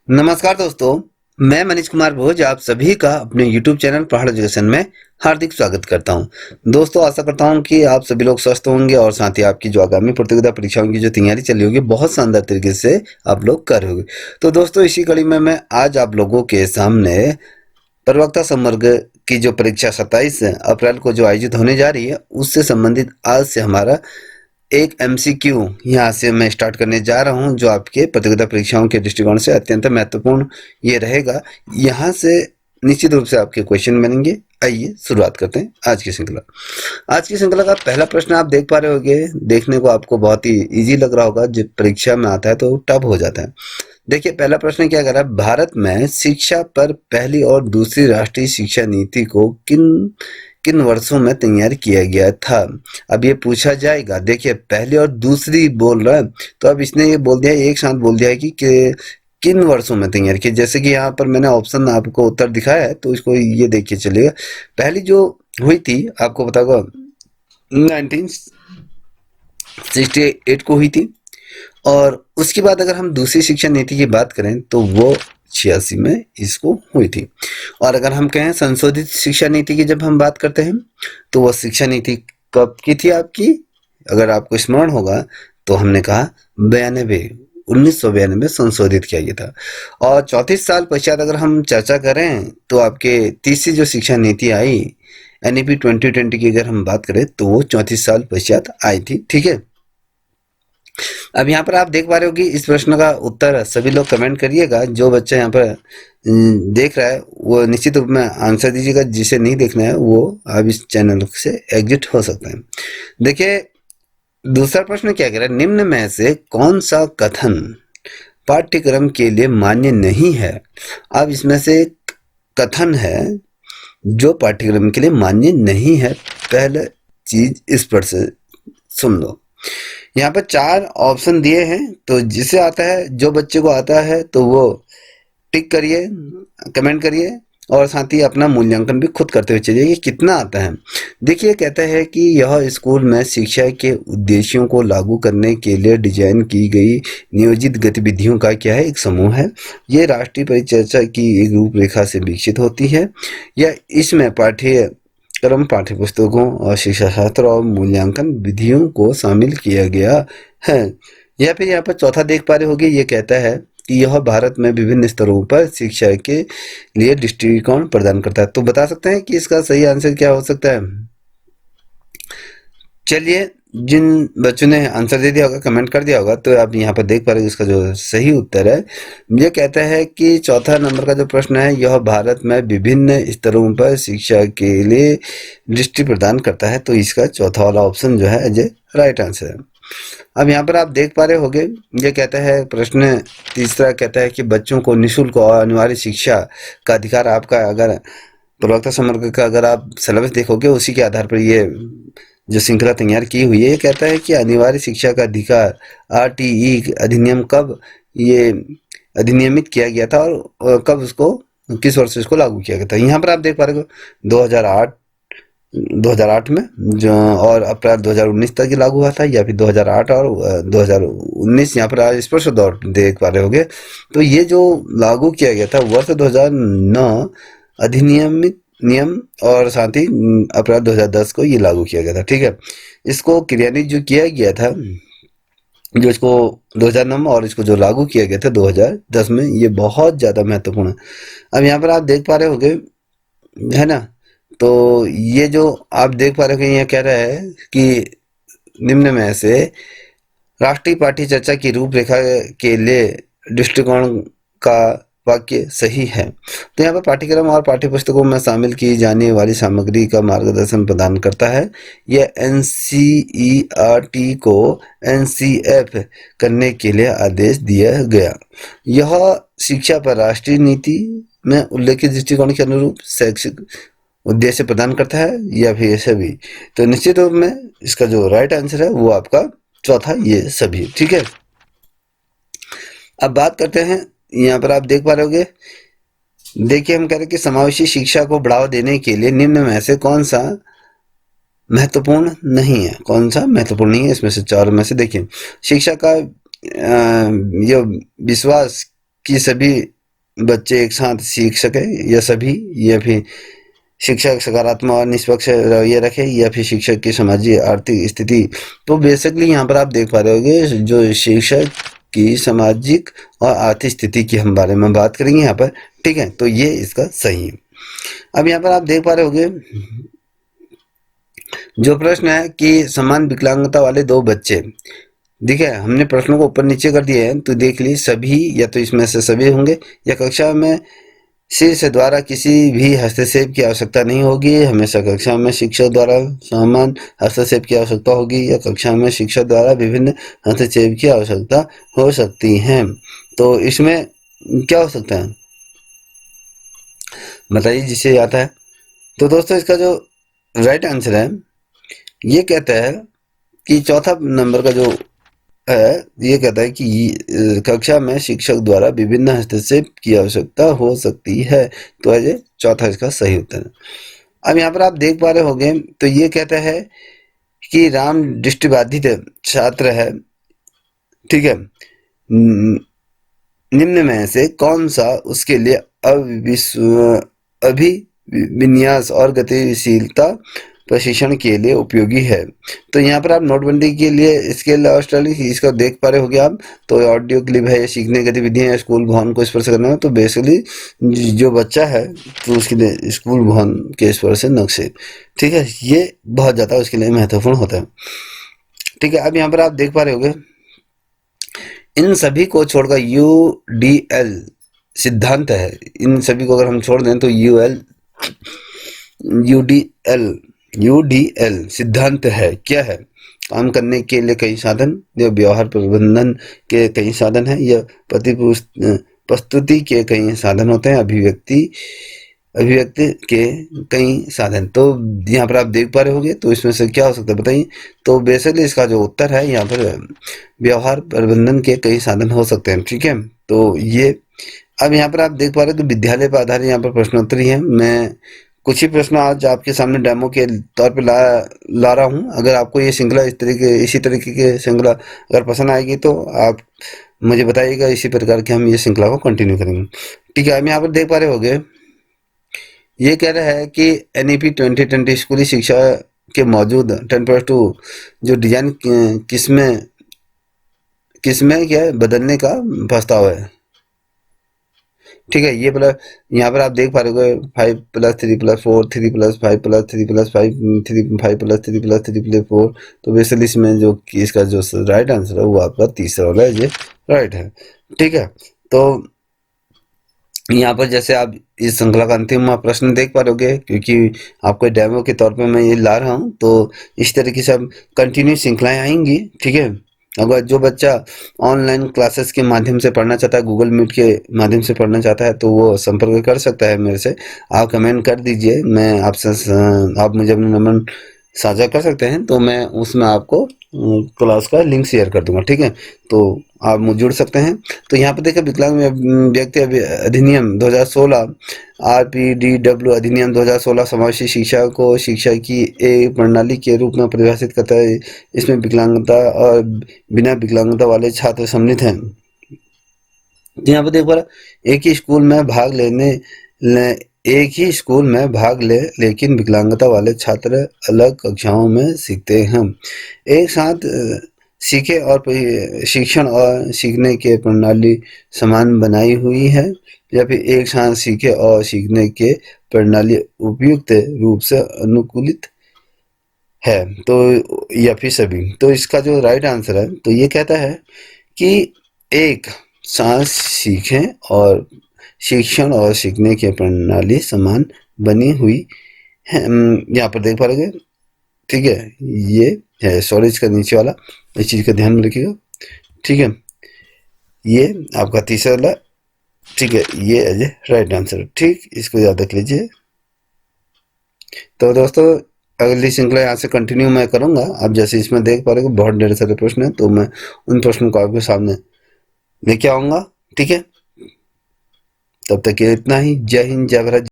नमस्कार दोस्तों, मैं मनीष कुमार भोज आप सभी का अपने YouTube चैनल पहाड़ एजुकेशन में हार्दिक स्वागत करता हूं। दोस्तों, आशा करता हूं कि आप सभी लोग स्वस्थ होंगे और साथ ही आपकी जो आगामी प्रतियोगिता परीक्षाओं की जो तैयारी चल रही होगी बहुत शानदार तरीके से आप लोग कर रहे होंगे। तो दोस्तों, इसी कड़ी में मैं आज आप लोगों के सामने प्रवक्ता संवर्ग की जो परीक्षा 27 अप्रैल को जो आयोजित होने जा रही है उससे संबंधित आज से हमारा एक एमसीक्यू यहाँ से मैं स्टार्ट करने जा रहा हूँ जो आपके प्रतियोगिता परीक्षाओं के दृष्टिकोण से अत्यंत महत्वपूर्ण ये रहेगा। यहाँ से निश्चित रूप से आपके क्वेश्चन बनेंगे। आइए शुरुआत करते हैं आज की श्रृंखला। आज की श्रृंखला का पहला प्रश्न आप देख पा रहे होंगे, देखने को आपको बहुत ही इजी लग रहा होगा, जब परीक्षा में आता है तो टफ हो जाता है। देखिए, पहला प्रश्न क्या कर रहा है, भारत में शिक्षा पर पहली और दूसरी राष्ट्रीय शिक्षा नीति को किन किन वर्षों में तैयार किया गया था। अब ये पूछा जाएगा, देखिए पहली और दूसरी बोल रहा है तो अब इसने ये बोल दिया, एक साथ बोल दिया है कि किन वर्षों में तैयार किया। जैसे कि यहाँ पर मैंने ऑप्शन आपको उत्तर दिखाया है तो इसको ये देखिए चलिएगा। पहली जो हुई थी आपको पता होगा 1968 को हुई थी, और उसके बाद अगर हम दूसरी शिक्षा नीति की बात करें तो वो 86 में इसको हुई थी। और अगर हम कहें संशोधित शिक्षा नीति की जब हम बात करते हैं तो वो शिक्षा नीति कब की थी आपकी, अगर आपको स्मरण होगा तो हमने कहा 1992 संशोधित किया गया था। और 34 साल पश्चात अगर हम चर्चा करें तो आपके तीसरी जो शिक्षा नीति आई NEP 2020 की अगर हम बात करें तो वो 34 साल पश्चात आई थी। ठीक है, अब यहाँ पर आप देख पा रहे हो कि इस प्रश्न का उत्तर सभी लोग कमेंट करिएगा। जो बच्चा यहाँ पर देख रहा है वो निश्चित रूप में आंसर दीजिएगा, जिसे नहीं देखना है वो अब इस चैनल से एग्जिट हो सकता है। देखिए, दूसरा प्रश्न क्या कह रहा है, निम्न में से कौन सा कथन पाठ्यक्रम के लिए मान्य नहीं है। अब इसमें से एक कथन है जो पाठ्यक्रम के लिए मान्य नहीं है। पहला चीज इस पर से सुन लो, यहाँ पर 4 ऑप्शन दिए हैं, तो जिसे आता है, जो बच्चे को आता है तो वो टिक करिए, कमेंट करिए और साथ ही अपना मूल्यांकन भी खुद करते हुए चलिए कि कितना आता है। देखिए, कहता है कि यह स्कूल में शिक्षा के उद्देश्यों को लागू करने के लिए डिजाइन की गई नियोजित गतिविधियों का क्या है, एक समूह है। ये राष्ट्रीय परिचर्चा की एक रूपरेखा से विकसित होती है, या इसमें पाठ्यक्रम, पाठ्यपुस्तकों और शिक्षा शास्त्र और मूल्यांकन विधियों को शामिल किया गया है। या फिर यहाँ पर चौथा देख पा रहे होंगे, ये कहता है कि यह भारत में विभिन्न स्तरों पर शिक्षा के लिए दृष्टिकोण प्रदान करता है। तो बता सकते हैं कि इसका सही आंसर क्या हो सकता है। चलिए, जिन बच्चों ने आंसर दे दिया होगा, कमेंट कर दिया होगा, तो आप यहाँ पर देख पा रहे हो इसका जो सही उत्तर है, ये कहता है कि चौथा नंबर का जो प्रश्न है, यह भारत में विभिन्न स्तरों पर शिक्षा के लिए दृष्टि प्रदान करता है। तो इसका चौथा वाला ऑप्शन जो है ये राइट आंसर है। अब यहाँ पर आप देख पा रहे होंगे, ये कहता है, प्रश्न तीसरा कहता है कि बच्चों को निःशुल्क और अनिवार्य शिक्षा का अधिकार आपका, अगर प्रवक्ता समग्र का अगर आप सिलेबस देखोगे उसी के आधार पर ये जो श्रृंखला तैयार की हुई है। ये कहता है कि अनिवार्य शिक्षा का अधिकार RTE अधिनियम कब ये अधिनियमित किया गया था और कब उसको, किस वर्ष इसको लागू किया गया था। यहाँ पर आप देख पा रहे हो 2008 में जो, और अप्रैल 2019 तक ये लागू हुआ था, या फिर 2008 और 2019 यहाँ पर स्पष्ट दौर देख पा रहे होंगे। तो ये जो लागू किया गया था वर्ष 2009 अधिनियमित नियम, और साथ ही अप्रैल 2010 को ये लागू किया गया था। ठीक है, इसको क्रियान्वित जो किया गया था, जो इसको 2009 और इसको जो लागू किया गया था 2010 में, ये बहुत ज़्यादा महत्वपूर्ण है। अब यहाँ पर आप देख पा रहे होंगे, है ना, तो ये जो आप देख पा रहे हो, ये कह रहा है कि निम्न में से राष्ट्रीय पाठ्य चर्चा की रूपरेखा के लिए दृष्टिकोण का वाक्य सही है। तो यहाँ पर पाठ्यक्रम और पाठ्यपुस्तकों में शामिल की जाने वाली सामग्री का मार्गदर्शन प्रदान करता है। यह NCERT को NCF करने के लिए आदेश दिया गया। यह शिक्षा पर राष्ट्रीय नीति में उल्लेखित दृष्टिकोण के अनुरूप शैक्षिक उद्देश्य प्रदान करता है, या फिर ये सभी। तो निश्चित रूप में इसका जो राइट आंसर है वो आपका चौथा, ये सभी। ठीक है, अब बात करते हैं, यहाँ पर आप देख पा रहे होंगे, देखिए हम कह रहे हैं कि समावेशी शिक्षा को बढ़ावा देने के लिए निम्न में से कौन सा महत्वपूर्ण नहीं है। कौन सा महत्वपूर्ण नहीं है, इसमें से 4 में से देखिए, शिक्षा का जो विश्वास कि सभी बच्चे एक साथ सीख सके, या सभी, या फिर शिक्षक सकारात्मक और निष्पक्ष रवैया रखे, या फिर शिक्षक की सामाजिक आर्थिक स्थिति। तो बेसिकली यहाँ पर आप देख पा रहे होंगे जो शिक्षक की सामाजिक और आर्थिक स्थिति की हम बारे में बात करेंगे यहाँ पर, ठीक है। तो ये इसका सही है। अब यहाँ पर आप देख पा रहे होंगे जो प्रश्न है कि समान विकलांगता वाले दो बच्चे, देखिए हमने प्रश्नों को ऊपर नीचे कर दिए हैं, तो देख ली सभी, या तो इसमें से सभी होंगे, या कक्षा में शीर्ष द्वारा किसी भी हस्तक्षेप की आवश्यकता नहीं होगी, हमेशा कक्षा में शिक्षक द्वारा समान हस्तक्षेप की आवश्यकता होगी, या कक्षा में शिक्षक द्वारा विभिन्न हस्तक्षेप की आवश्यकता हो सकती है। तो इसमें क्या हो सकता है बताइए जिसे आता है। तो दोस्तों इसका जो राइट आंसर है ये कहता है कि चौथा नंबर का जो है ये कहता है कि कक्षा में शिक्षक द्वारा विभिन्न हस्तक्षेप की आवश्यकता हो सकती है। तो ये चौथा इसका सही उत्तर है। अब यहाँ पर आप देख पा रहे होंगे तो ये कहता है कि राम दृष्टिबाधित छात्र है, ठीक है। निम्न में से कौन सा उसके लिए अभिविन्यास और गतिशीलता प्रशिक्षण के लिए उपयोगी है। तो यहाँ पर आप नोटबंदी के लिए स्केल ऑस्ट्रेली इसका देख पा रहे होगे आप। तो ऑडियो क्लिप है, सीखने गतिविधियां या स्कूल भवन को स्पर्श करना है। तो बेसिकली जो बच्चा है तो उसके लिए स्कूल भवन के स्पर्श नक्शे, ठीक है, ये बहुत ज़्यादा उसके लिए महत्वपूर्ण होता है, ठीक है। अब यहाँ पर आप देख पा रहे होगे इन सभी को छोड़कर UDL सिद्धांत है। इन सभी को अगर हम छोड़ दें तो UDL सिद्धांत है, क्या है? काम करने के लिए कई साधन, या व्यवहार प्रबंधन के कई साधन है, या प्रस्तुति के कई साधन होते हैं, अभिव्यक्ति के कई साधन। तो यहाँ पर आप देख पा रहे होंगे तो इसमें से क्या हो सकता है बताइए। तो बेसिकली इसका जो उत्तर है यहाँ पर व्यवहार प्रबंधन के कई साधन हो सकते हैं, ठीक है। तो ये अब यहाँ पर आप देख पा रहे हो तो विद्यालय पर आधारित यहाँ पर प्रश्नोत्तरी है। मैं कुछ ही प्रश्न आज आपके सामने डेमो के तौर पे ला रहा हूँ। अगर आपको ये श्रृंखला इसी तरीके की श्रृंखला अगर पसंद आएगी तो आप मुझे बताइएगा, इसी प्रकार के हम ये श्रृंखला को कंटिन्यू करेंगे, ठीक है। अब यहाँ पर देख पा रहे होंगे ये कह रहा है कि NEP 2020 स्कूली शिक्षा के मौजूद 10+2 जो डिजाइन किसमें क्या है बदलने का प्रस्ताव है, ठीक है। ये प्लस यहाँ पर आप देख पा रहे हो 5+3+4 3+5+3+5+3+3+4। तो बेसिकली इसमें जो इसका जो राइट आंसर है वो आपका तीसरा वाला ये राइट है, ठीक है। तो यहाँ पर जैसे आप इस श्रृंखला का अंतिम प्रश्न देख पा रहे, क्योंकि आपको डेमो के तौर पे मैं ये ला रहा हूँ, तो इस तरीके से अब कंटिन्यू श्रृंखलाएं आएंगी, ठीक है। अगर जो बच्चा ऑनलाइन क्लासेस के माध्यम से पढ़ना चाहता है, गूगल मीट के माध्यम से पढ़ना चाहता है, तो वो संपर्क कर सकता है मेरे से। आप कमेंट कर दीजिए, मैं आपसे आप मुझे अपना नंबर साझा कर सकते हैं, तो मैं उसमें आपको क्लास का लिंक शेयर कर दूंगा, ठीक है। तो आप जुड़ सकते हैं। तो यहाँ पर देखिए विकलांग व्यक्ति अधिनियम 2016 RPDW अधिनियम 2016 समावेशी शिक्षा को शिक्षा की एक प्रणाली के रूप में परिभाषित करता है। इसमें विकलांगता और बिना विकलांगता वाले छात्र सम्मिलित हैं। यहाँ पर देख पा रहा एक ही स्कूल में भाग ले लेकिन विकलांगता वाले छात्र अलग कक्षाओं में सीखते हैं। एक साथ सीखे और शिक्षण और सीखने के प्रणाली समान बनाई हुई है, या फिर एक साथ सीखे और सीखने के प्रणाली उपयुक्त रूप से अनुकूलित है, तो या फिर सभी। तो इसका जो राइट आंसर है तो ये कहता है कि एक साथ सीखें और शिक्षण और सीखने की प्रणाली समान बनी हुई है। यहाँ पर देख पा रहे, ठीक है, ये है सॉरी इसका नीचे वाला, इस चीज़ का ध्यान में रखिएगा, ठीक है। ये आपका तीसरा वाला, ठीक है, ये है राइट आंसर, ठीक, इसको याद रख लीजिए। तो दोस्तों अगली श्रृंखला यहाँ से कंटिन्यू मैं करूँगा। आप जैसे इसमें देख पा रहे हो बहुत ढेर सारे प्रश्न हैं, तो मैं उन प्रश्नों को आपके सामने लेके आऊँगा, ठीक है। तब तक के इतना ही। जय हिंद, जय भारत।